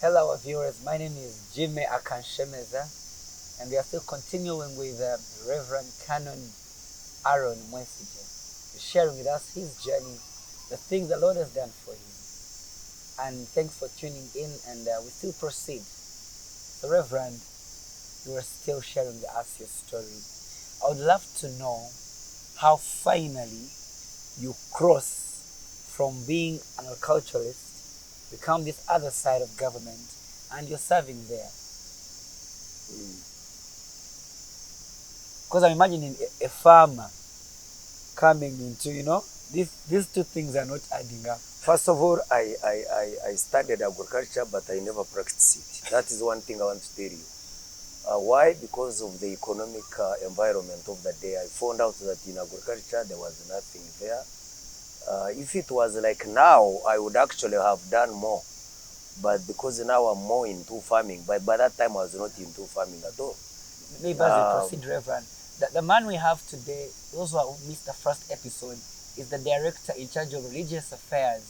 Hello, our viewers. My name is Jimmy Akanshemeza, and we are still continuing with Reverend Canon Aaron Mwesigye, sharing with us his journey, the things the Lord has done for him. And thanks for tuning in, and we still proceed. So, Reverend, you are still sharing with us your story. I would love to know how finally you cross from being an agriculturalist, become this other side of government, and you're serving there. Because I'm imagining a farmer coming into, these two things are not adding up. First of all, I studied agriculture, but I never practiced it. That is one thing I want to tell you. Why? Because of the economic environment of the day. I found out that in agriculture there was nothing there. If it was like now, I would actually have done more. But because now I'm more into farming, but by that time I was not into farming at all. Maybe as we proceed, Reverend, the man we have today, those who missed the first episode, is the director in charge of religious affairs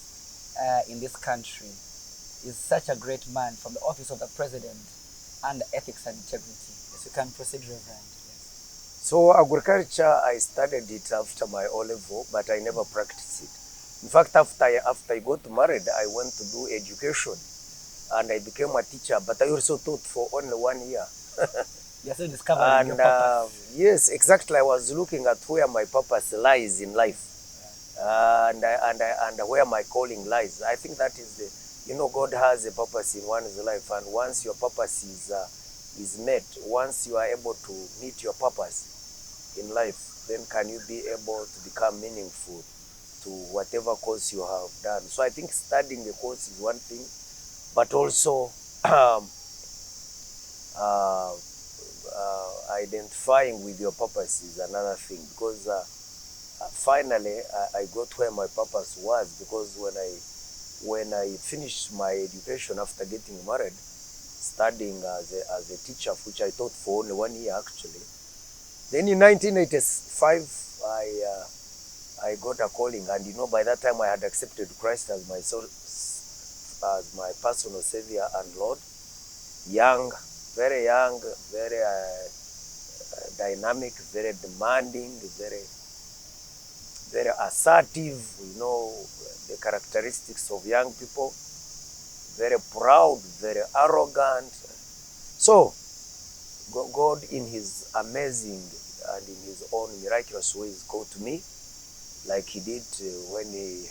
in this country. Is such a great man from the office of the president and ethics and integrity. Yes, you can proceed, Reverend. Yes. So agriculture, I studied it after my O-level, but I never practiced it. In fact, after I got married, I went to do education, and I became a teacher, but I also taught for only 1 year. You're still discovering your purpose. Yes, exactly. I was looking at where my purpose lies in life, and where my calling lies. I think that is the, God has a purpose in one's life, and once your purpose is met, once you are able to meet your purpose in life, then can you be able to become meaningful to whatever course you have done. So I think studying the course is one thing, but also identifying with your purpose is another thing, because finally I got where my purpose was, because when I finished my education after getting married, studying as a teacher, which I taught for only 1 year actually, then in 1985 I got a calling, and by that time I had accepted Christ as my personal Savior and Lord. Young, very dynamic, very demanding, very assertive, the characteristics of young people, very proud, very arrogant. So God, in his amazing and in his own miraculous ways, called to me, like he did when he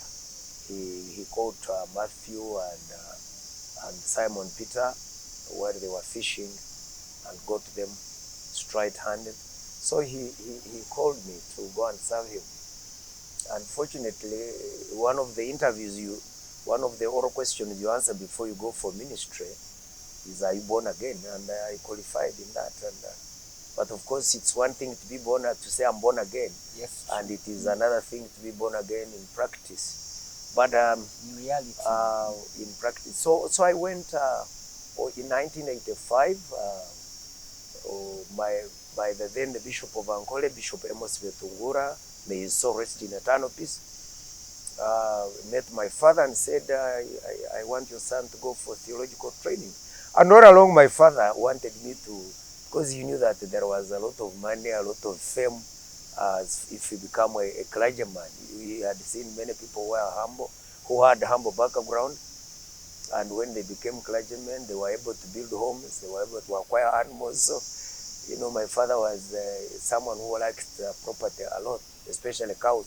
called Matthew and Simon Peter, where they were fishing, and got them straight-handed. So he called me to go and serve him. Unfortunately, one of the oral questions you answer before you go for ministry is, are you born again? And I qualified in that. But of course, it's one thing to be to say I'm born again. Yes. And it is another thing to be born again in practice. But in reality, in practice. So I went in 1985. By then the Bishop of Ankole, Bishop Mwesigye, may his soul rest in eternal peace, met my father and said, I want your son to go for theological training. And all along my father wanted me to, because he knew that there was a lot of money, a lot of fame, if you become a clergyman. He had seen many people who had humble background, and when they became clergymen, they were able to build homes, they were able to acquire animals. So, my father was someone who liked property a lot, especially cows.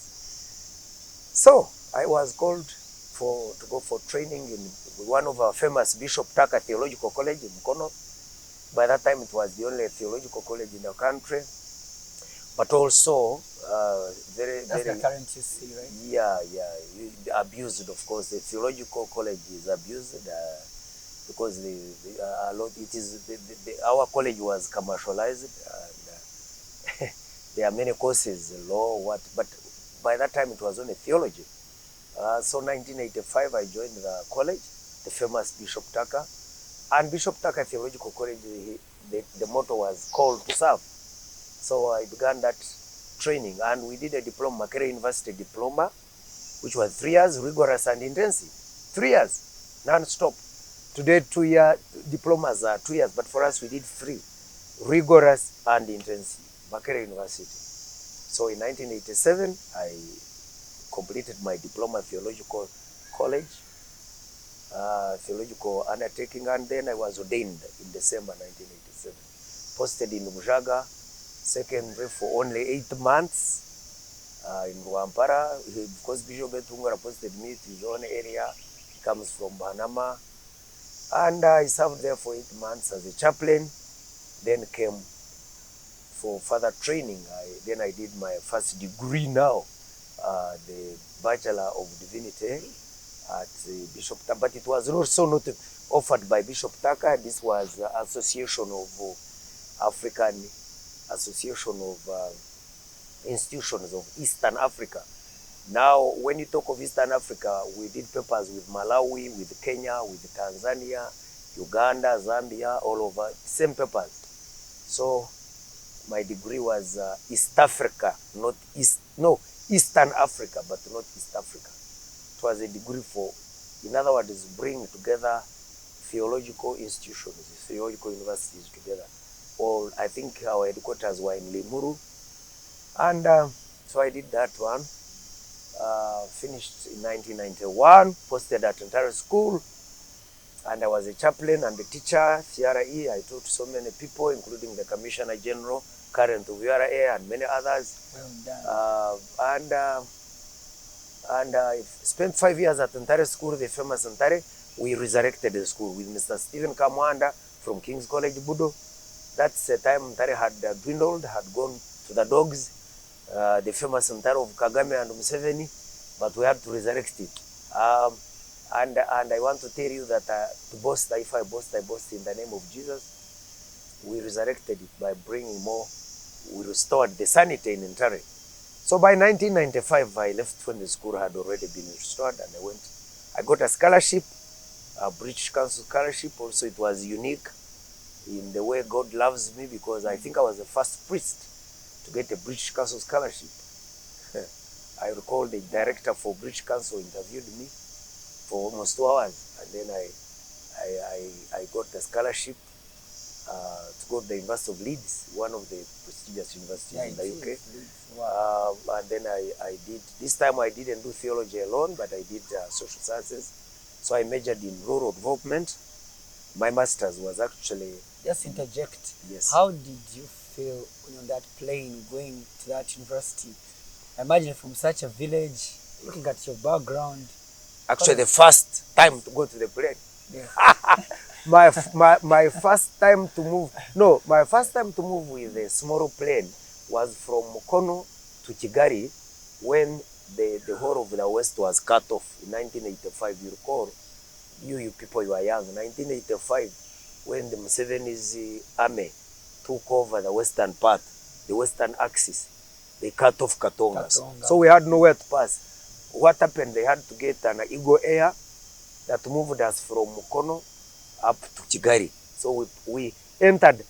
So I was called to go for training in one of our famous Bishop Taka Theological College in Mkono. By that time, it was the only theological college in the country, but also that's the current UC, right? Yeah, abused, of course. The theological college is abused because our college was commercialized, and there are many courses, law, but by that time it was only theology. So 1985 I joined the college, the famous Bishop Taka, and Bishop Taka Theological College, the motto was called to serve. So I began that training, and we did a diploma, Makerere University diploma, which was 3 years, rigorous and intensive. 3 years, non-stop. Today, 2-year diplomas are 2 years, but for us, we did 3, rigorous and intensive, Makerere University. So in 1987, I completed my diploma theological college, theological undertaking, and then I was ordained in December 1987. Posted in Mwesigye secondary for only 8 months in Rwampara, because Bishop Betungura posted me to his own area. He comes from Banama, and I served there for 8 months as a chaplain, then came for further training. Then I did my first degree now, the Bachelor of Divinity at Bishop Taka, but it was also not offered by Bishop Taka. This was Association of African Association of Institutions of Eastern Africa. Now, when you talk of Eastern Africa, we did papers with Malawi, with Kenya, with Tanzania, Uganda, Zambia, all over, same papers. So my degree was East Africa, not Eastern Africa, but not East Africa. It was a degree for, in other words, bring together theological institutions, theological universities together. All, I think our headquarters were in Limuru, and so I did that one. Finished in 1991, posted at Ontario School, and I was a chaplain and a teacher, CRE. I taught so many people, including the Commissioner General, current of URA, and many others. Well done. And I spent 5 years at Ontario School, the famous Ontario. We resurrected the school with Mr. Stephen Kamwanda from King's College, Budo. That's the time Ontario had dwindled, had gone to the dogs. The famous Ontario of Kagame and Museveni, but we had to resurrect it. And I want to tell you that to boast, if I boast in the name of Jesus. We resurrected it by bringing more. We restored the sanity in Ontario. So by 1995, I left when the school had already been restored, and I got a scholarship, a British Council scholarship. Also, it was unique in the way God loves me, because I think I was the first priest to get a British Council scholarship. I recall the director for British Council interviewed me for almost 2 hours, and then I got the scholarship to go to the University of Leeds, one of the prestigious universities in the UK. Wow. And then I did, this time I didn't do theology alone, but I did social sciences. So I majored in rural development. My master's was actually... Just interject. Yes. How did you feel when on that plane going to that university? Imagine from such a village, looking at your background. Actually, the first time to go to the plane. Yeah. my first time to move, no, my first time to move with a small plane was from Mukono to Kigali, when the whole of the West was cut off in 1985. You recall, you people, you are young, 1985, when the Museveni's army took over the western part, the western axis, they cut off Katonga. So we had nowhere to pass. What happened? They had to get an Eagle Air that moved us from Mukono up to Kigali. So we entered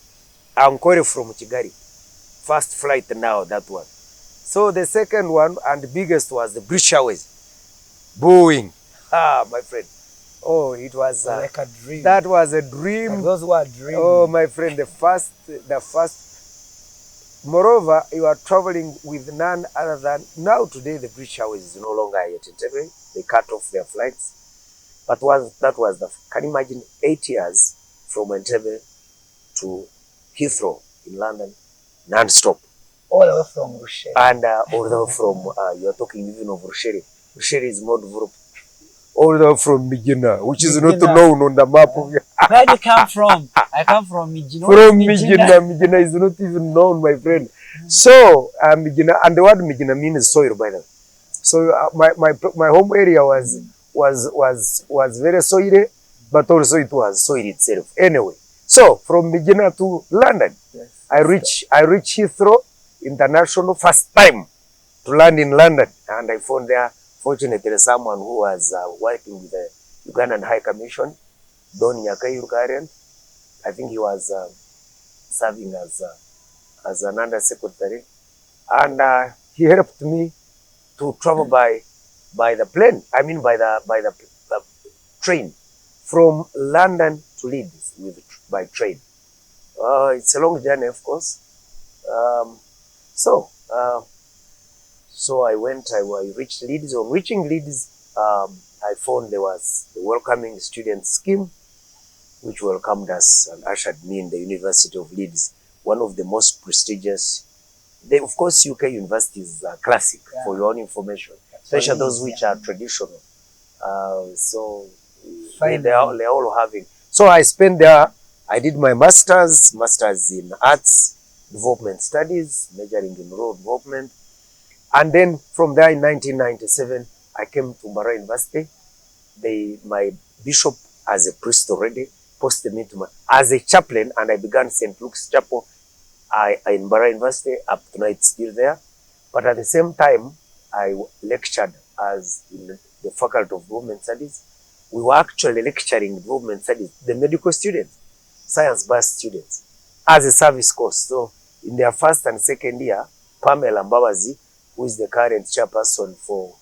Ankole from Kigali. First flight now, that one. So the second one and the biggest was the British Airways. Boeing. My friend. Oh, it was like a dream. That was a dream. Like those were dreams. Oh, my friend, the first. Moreover, you are traveling with none other than, now today the British Airways is no longer at Entebbe. They cut off their flights. But can you imagine 8 years from Entebbe to Heathrow in London, non-stop. All the way from Russia. And all the way from, you're talking even of Russia. Russia is more developed. All the way from Migina, which is not known on the map of... Where do you come from? I come from Migina. From Migina. Migina is not even known, my friend. So, Migina, and the word Migina means soil, by the way. So, my home area was very soily, but also it was soil itself. Anyway, so from Migina to London, Yes. I reach Heathrow International, first time to land in London, and I found there, fortunately, someone who was working with the Ugandan High Commission, Don Nyakai Ugarian. I think he was serving as an under secretary, and he helped me to travel by the plane. I mean by the train from London to Leeds by train. It's a long journey, of course. Um, so I reached Leeds. On reaching Leeds, I found there was the welcoming student scheme, which welcomed us and ushered me in the University of Leeds, one of the most prestigious. Of course, UK universities are classic, for your own information, especially those which are traditional. So they're all having. So I spent there. I did my masters in arts development studies, majoring in rural development, and then from there in 1997, I came to Mbarara University. My bishop, as a priest already, posted me as a chaplain, and I began St. Luke's Chapel in Mbarara University. Up to now, it's still there. But at the same time, I lectured as in the Faculty of Development Studies. We were actually lecturing development studies, the medical students, science-based students, as a service course. So in their first and second year, Pamela Mbabazi, who is the current chairperson for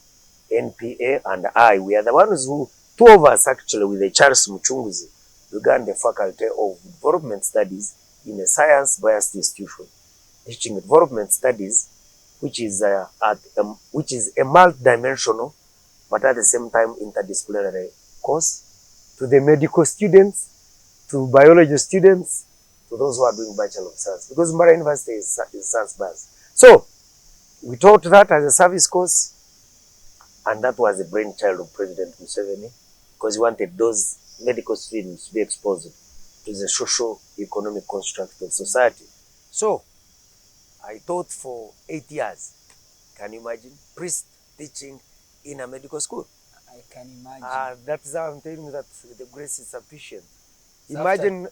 NPA, and we are the ones two of us actually, with the Charles Muchunguzi, began the Faculty of Development Studies in a science-based institution, teaching development studies, which is a multi-dimensional, but at the same time interdisciplinary course, to the medical students, to biology students, to those who are doing Bachelor of Science, because Mbarara University is science-based. So we taught that as a service course, and that was the brainchild of President Museveni, because he wanted those medical students to be exposed to the social economic construct of society. So I taught for 8 years. Can you imagine? Priest teaching in a medical school. I can imagine. That's how I'm telling you that the grace is sufficient. So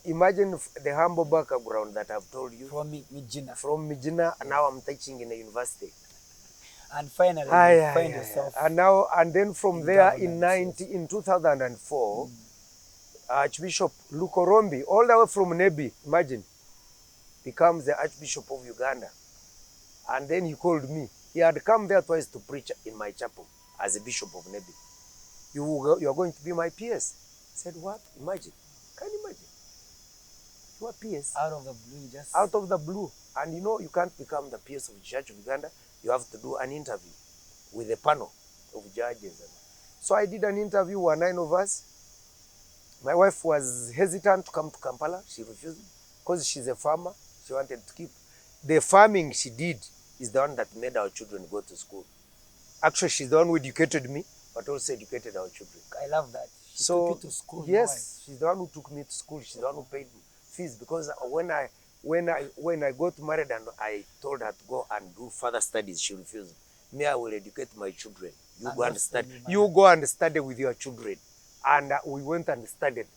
Imagine the humble background that I've told you. from Mijina. From Mijina, and now I'm teaching in a university. And finally, you find yourself. And then from there in 2004, Archbishop Lukorombi, all the way from Nebi, imagine, becomes the Archbishop of Uganda. And then he called me. He had come there twice to preach in my chapel as a bishop of Nebi. You are going to be my PS. I said, what? Imagine. Can you imagine? You are PS. Out of the blue, just... Out of the blue. And you know, you can't become the PS of the Church of Uganda. You have to do an interview with a panel of judges. So I did an interview, 9 of us. My wife was hesitant to come to Kampala. She refused because she's a farmer. She wanted to keep. The farming she did is the one that made our children go to school. Actually, she's the one who educated me, but also educated our children. I love that. She took you to school. Yes, she's the one who took me to school. She's the one who paid fees, because when I got married and I told her to go and do further studies, she refused. Me, I will educate my children. You go and study. You go and study with your children. And we went and studied.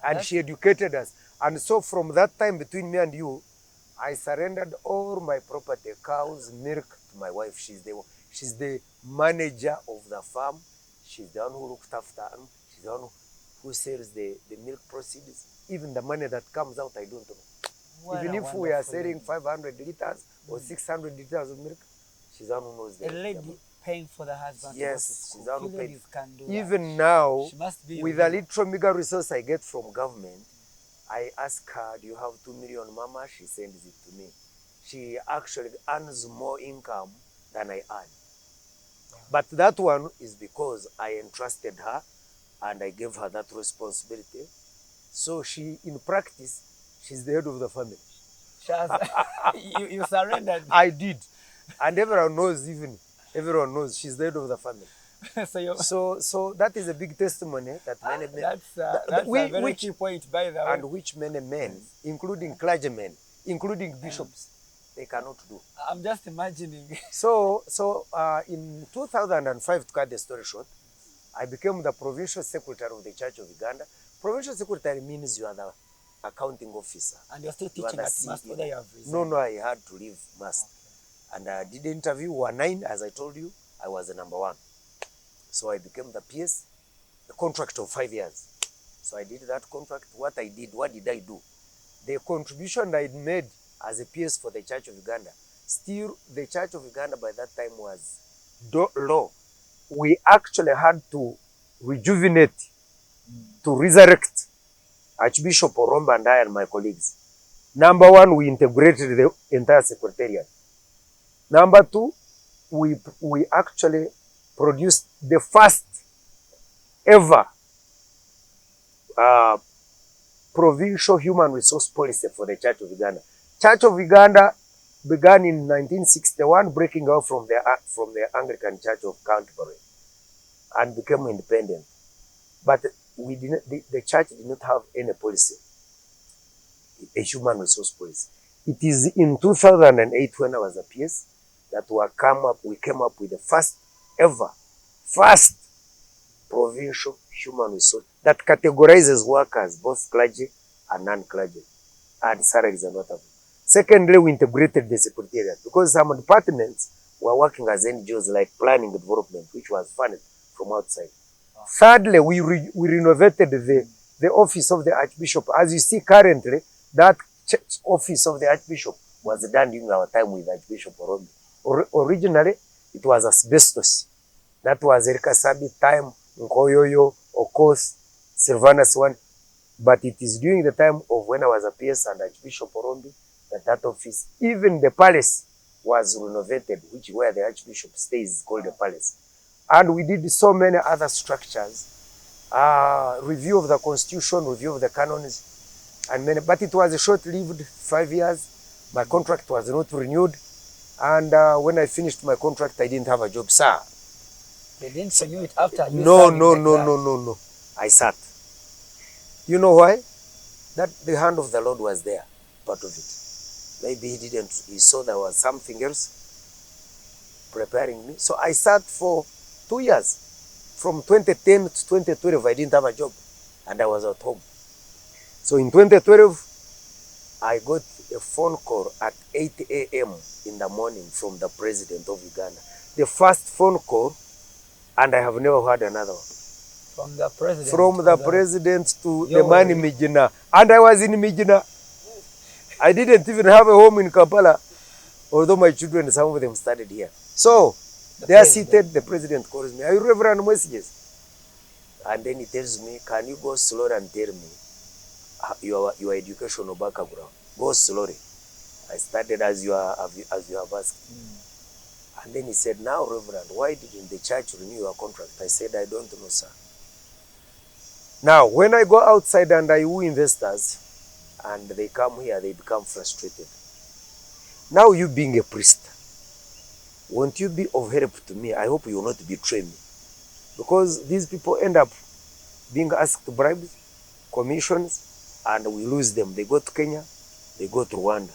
And she educated us. And so from that time between me and you, I surrendered all my property, cows, milk, to my wife. She's the manager of the farm. She's the one who looks after them. She's the one who sells the milk proceeds. Even the money that comes out, I don't know. Even if we are selling 500 liters or 600 liters of milk, she's the one who knows a lady paying for the husband. Yes, she's the one who pays. Even now, with the little meager resource I get from government, I ask her, do you have 2 million, mama? She sends it to me. She actually earns more income than I earn. But that one is because I entrusted her and I gave her that responsibility. So she, in practice, she's the head of the family. You surrendered. I did. And everyone knows she's the head of the family. So that is a big testimony that many men, that's a very key point, by the way. And which many men, including clergymen, including bishops, they cannot do. I'm just imagining. So in 2005, to cut the story short, I became the provincial secretary of the Church of Uganda. Provincial secretary means you are the accounting officer. And you're still teaching at Mast, whether you have resigned? No, I had to leave Mast. Okay. And I did the interview, 9, as I told you, I was the number 1. So I became the PS, a contract of 5 years. So I did that contract. What did I do? The contribution I made as a PS for the Church of Uganda, still the Church of Uganda by that time was low. We actually had to rejuvenate to resurrect Archbishop Oromba and I and my colleagues. Number one, we integrated the entire secretariat. Number two, we actually produced the first ever provincial human resource policy for the Church of Uganda. Church of Uganda began in 1961, breaking out from the Anglican Church of Canterbury and became independent. But we didn't. The church did not have any policy, a human resource policy. It is in 2008 when I was a PS that we came up with the first ever provincial human resource that categorizes workers, both clergy and non-clergy, and salaries and whatever. Secondly, we integrated the secretariat because some departments were working as NGOs like planning and development, which was funded from outside. Thirdly, we renovated the office of the Archbishop. As you see currently, that office of the Archbishop was done during our time with Archbishop Oromba. Originally, it was asbestos. That was Erika Sabi time, Nkoyoyo, Okos, Silvanus one. But it is during the time of when I was a PS and Archbishop Oromba that office, even the palace was renovated, which where the Archbishop stays, called the palace. And we did so many other structures, review of the constitution, review of the canons, and many, but it was a short-lived 5 years. My contract was not renewed. And when I finished my contract, I didn't have a job, sir. They didn't renew it after you No. I sat. You know why? That the hand of the Lord was there, part of it. Maybe he saw there was something else preparing me. So I sat for 2 years. From 2010 to 2012, I didn't have a job and I was at home. So in 2012, I got a phone call at 8 a.m. in the morning from the president of Uganda. The first phone call, and I have never heard another one. From the president? From the president to the man in Mijina. And I was in Mijina. I didn't even have a home in Kampala, although my children, some of them studied here. So, they are seated, the president calls me, "Are you Reverend Mwesigye?" And then he tells me, "Can you go slowly and tell me your educational background? Go slowly. I started as you have asked." And then he said, "Now, Reverend, why didn't the church renew your contract?" I said, "I don't know, sir." Now, when I go outside and I woo investors, and they come here, they become frustrated. Now, you being a priest, won't you be of help to me? I hope you will not betray me. Because these people end up being asked bribes, commissions, and we lose them. They go to Kenya, they go to Rwanda.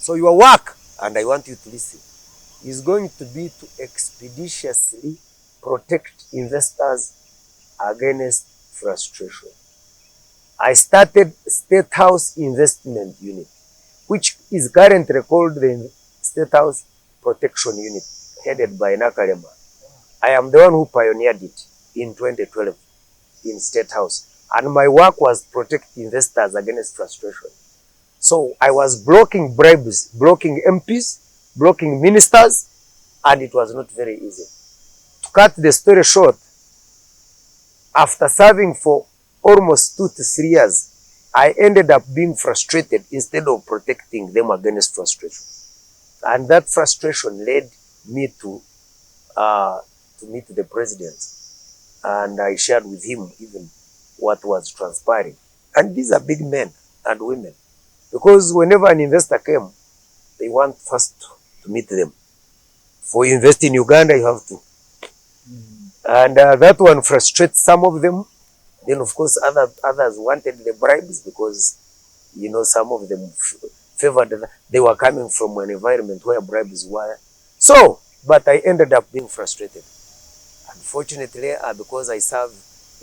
So your work, and I want you to listen, is going to be to expeditiously protect investors against frustration. I started State House Investment Unit, which is currently called the State House Protection Unit, headed by Nakalema. I am the one who pioneered it in 2012 in State House. And my work was protect investors against frustration. So I was blocking bribes, blocking MPs, blocking ministers, and it was not very easy. To cut the story short, after serving for almost 2 to 3 years, I ended up being frustrated instead of protecting them against frustration. And that frustration led me to meet the president. And I shared with him even what was transpiring. And these are big men and women. Because whenever an investor came, they want first to meet them. For you invest in Uganda, you have to. And that one frustrates some of them. Then, of course, others wanted the bribes because, you know, some of them favored that. They were coming from an environment where bribes were. So, but I ended up being frustrated. Unfortunately, because I serve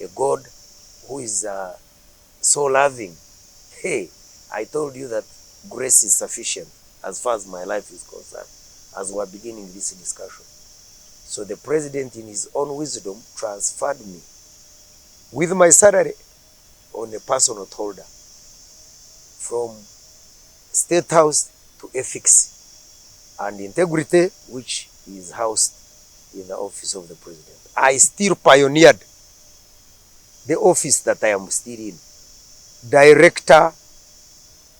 a God who is so loving, hey, I told you that grace is sufficient as far as my life is concerned, as we're beginning this discussion. So the president, in his own wisdom, transferred me with my salary on a personal holder from State House to ethics and integrity, which is housed in the office of the president. I still pioneered the office that I am still in, Director,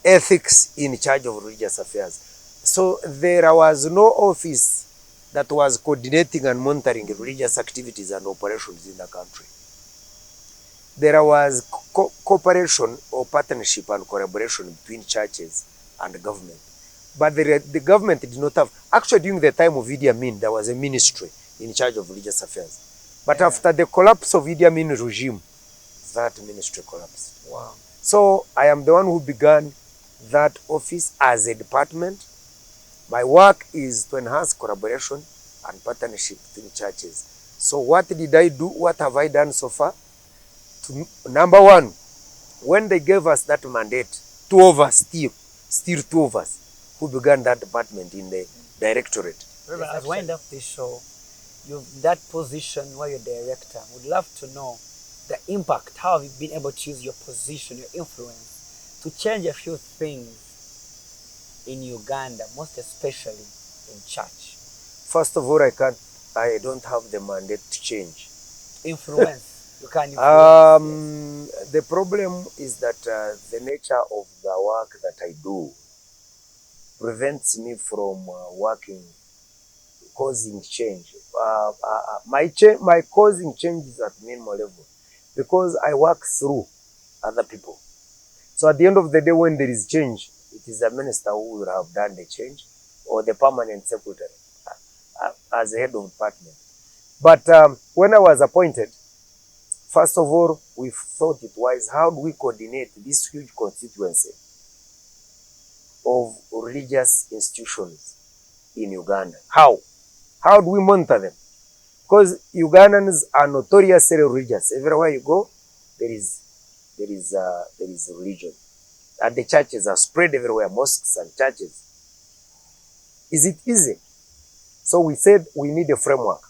Ethics in charge of religious affairs. So there was no office that was coordinating and monitoring religious activities and operations in the country. There was cooperation or partnership and collaboration between churches and government. But the government did not have, actually during the time of Idi Amin, there was a ministry in charge of religious affairs. But after the collapse of Idi Amin regime, that ministry collapsed. Wow. So I am the one who began that office as a department. My work is to enhance collaboration and partnership between churches. So what did I do? What have I done so far? Number one, when they gave us that mandate, two of us, still two of us, who began that department in the directorate. Reverend, as we end up this show, you've that position where you're director. Would love to know the impact. How have you been able to use your position, your influence, to change a few things in Uganda, most especially in church? First of all, I don't have the mandate to change. Influence. You can influence. The problem is that the nature of the work that I do prevents me from causing change. My causing change is at minimal level because I work through other people. So at the end of the day, when there is change, it is the minister who will have done the change or the permanent secretary as head of department. But when I was appointed, first of all, we thought it wise, how do we coordinate this huge constituency of religious institutions in Uganda? How? How do we monitor them? Because Ugandans are notoriously religious. Everywhere you go, there is religion. And the churches are spread everywhere, mosques and churches. Is it easy? So we said we need a framework.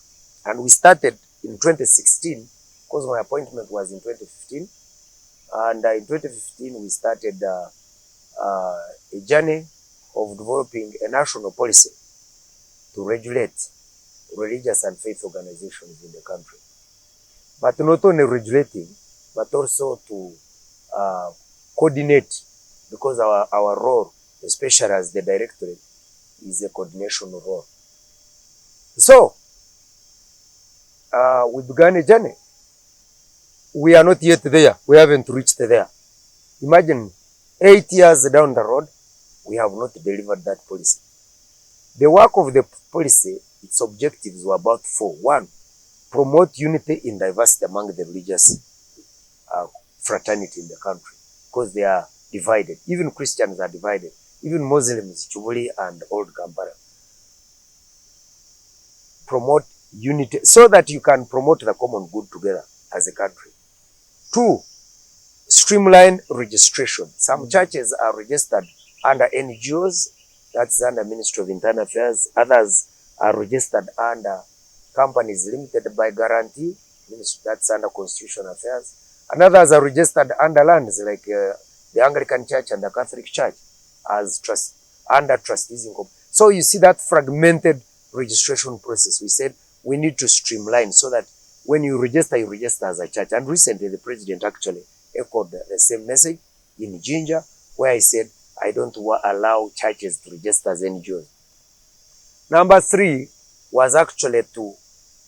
And we started in 2016, because my appointment was in 2015. And in 2015, we started a journey of developing a national policy to regulate religious and faith organizations in the country. But not only regulating, but also to coordinate, because our role, especially as the directorate, is a coordination role. So, we began a journey. We are not yet there. We haven't reached there. Imagine 8 years down the road, we have not delivered that policy. The work of the policy, its objectives were about four. One, promote unity in diversity among the religious fraternity in the country, because they are divided. Even Christians are divided. Even Muslims, Chubuli and Old Kampala. Promote unity so that you can promote the common good together as a country. Two, streamline registration. Some churches are registered under NGOs, that's under Ministry of Internal Affairs. Others are registered under companies limited by guarantee, that's under Constitutional Affairs. And others are registered under lands like the Anglican Church and the Catholic Church as under trustees. So you see that fragmented registration process. We said we need to streamline so that when you register as a church. And recently the president actually echoed the same message in Jinja, where he said, I don't allow churches to register as NGOs. Number three was actually to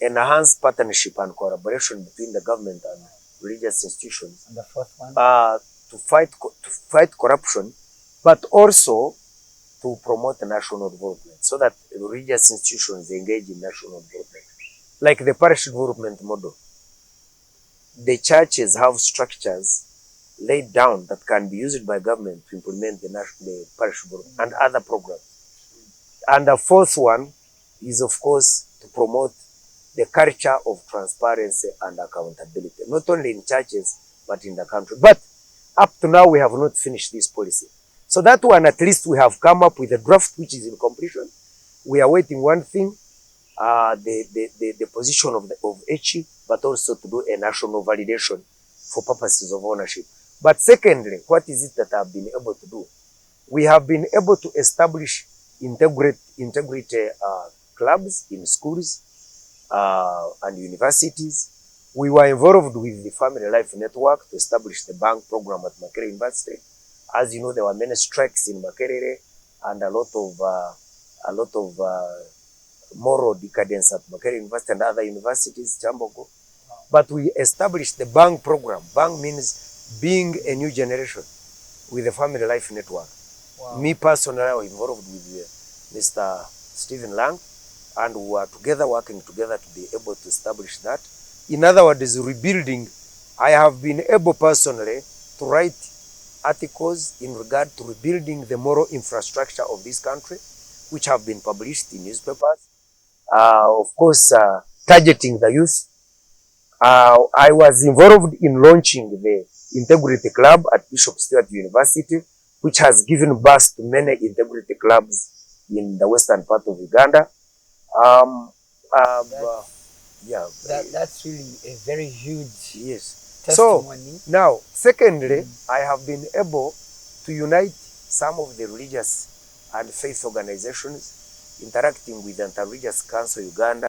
enhance partnership and collaboration between the government and religious institutions. And the fourth one? To fight corruption, but also to promote national development so that religious institutions engage in national development. Like the parish development model. The churches have structures laid down that can be used by government to implement the parish development and other programs. And the fourth one is, of course, to promote the culture of transparency and accountability, not only in churches, but in the country. But up to now, we have not finished this policy. So that one, at least we have come up with a draft which is in completion. We are waiting one thing, the position of HE, but also to do a national validation for purposes of ownership. But secondly, what is it that I've been able to do? We have been able to establish integrity clubs in schools and universities. We were involved with the Family Life Network to establish the bank program at Makerere University. As you know, there were many strikes in Makerere and a lot of moral decadence at Makerere University and other universities, Chambogo. But we established the bank program. Bank means being a new generation with the Family Life Network. Wow. Me personally, I was involved with Mr. Stephen Lang, and we were together, working together to be able to establish that. In other words, rebuilding. I have been able personally to write articles in regard to rebuilding the moral infrastructure of this country, which have been published in newspapers. Of course, targeting the youth. I was involved in launching the Integrity Club at Bishop Stewart University, which has given birth to many integrity clubs in the western part of Uganda. That's really a very huge testimony. So now, secondly, I have been able to unite some of the religious and faith organizations, interacting with the Inter-Religious Council Uganda,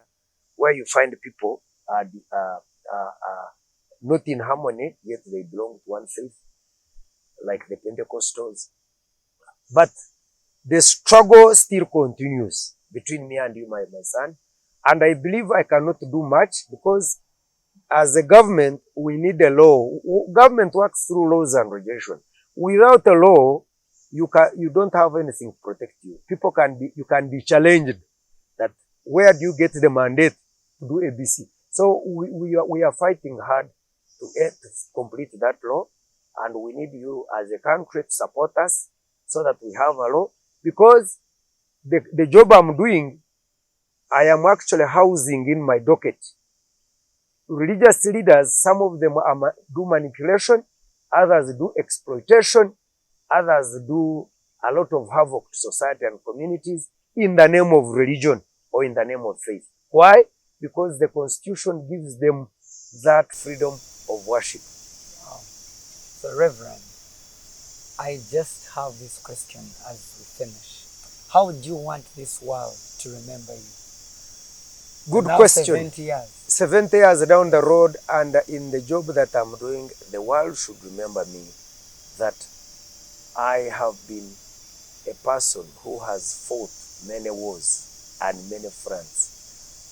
where you find people not in harmony, yet they belong to one faith, like the Pentecostals. But the struggle still continues between me and you, my son. And I believe I cannot do much because as a government, we need a law. Government works through laws and regulations. Without a law, you don't have anything to protect you. You can be challenged that where do you get the mandate to do ABC? So we are fighting hard to complete that law, and we need you as a country to support us so that we have a law, because the job I'm doing, I am actually housing in my docket religious leaders. Some of them do manipulation, others do exploitation, others do a lot of havoc to society and communities in the name of religion or in the name of faith. Why? Because the Constitution gives them that freedom of worship. Wow. So, Reverend, I just have this question as we finish. How would you want this world to remember you? Good question. 70 years. 70 years down the road, and in the job that I'm doing, the world should remember me that I have been a person who has fought many wars and many fronts.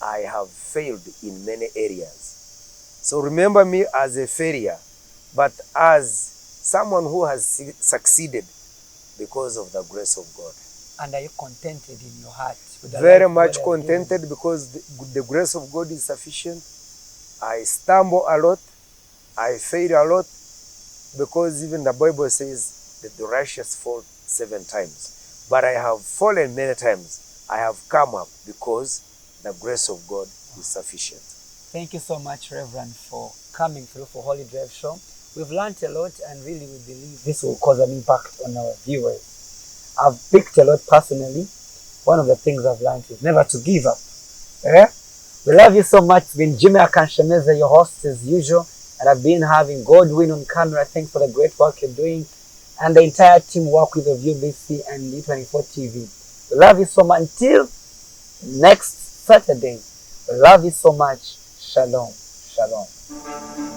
I have failed in many areas. So remember me as a failure, but as someone who has succeeded because of the grace of God. And are you contented in your heart? Very much contented, because the grace of God is sufficient. I stumble a lot. I fail a lot, because even the Bible says that the righteous fall 7 times. But I have fallen many times. I have come up because the grace of God is sufficient. Thank you so much, Reverend, for coming through for Holy Drive Show. We've learned a lot, and really we believe this will cause an impact on our viewers. I've picked a lot personally. One of the things I've learned is never to give up. We love you so much. It's been Jimmy Akanshameza, your host as usual, and I've been having Godwin on camera. Thanks for the great work you're doing, and the entire team work with the UBC and D24 TV. We love you so much. Until next Saturday, we love you so much. Shalom. Shalom.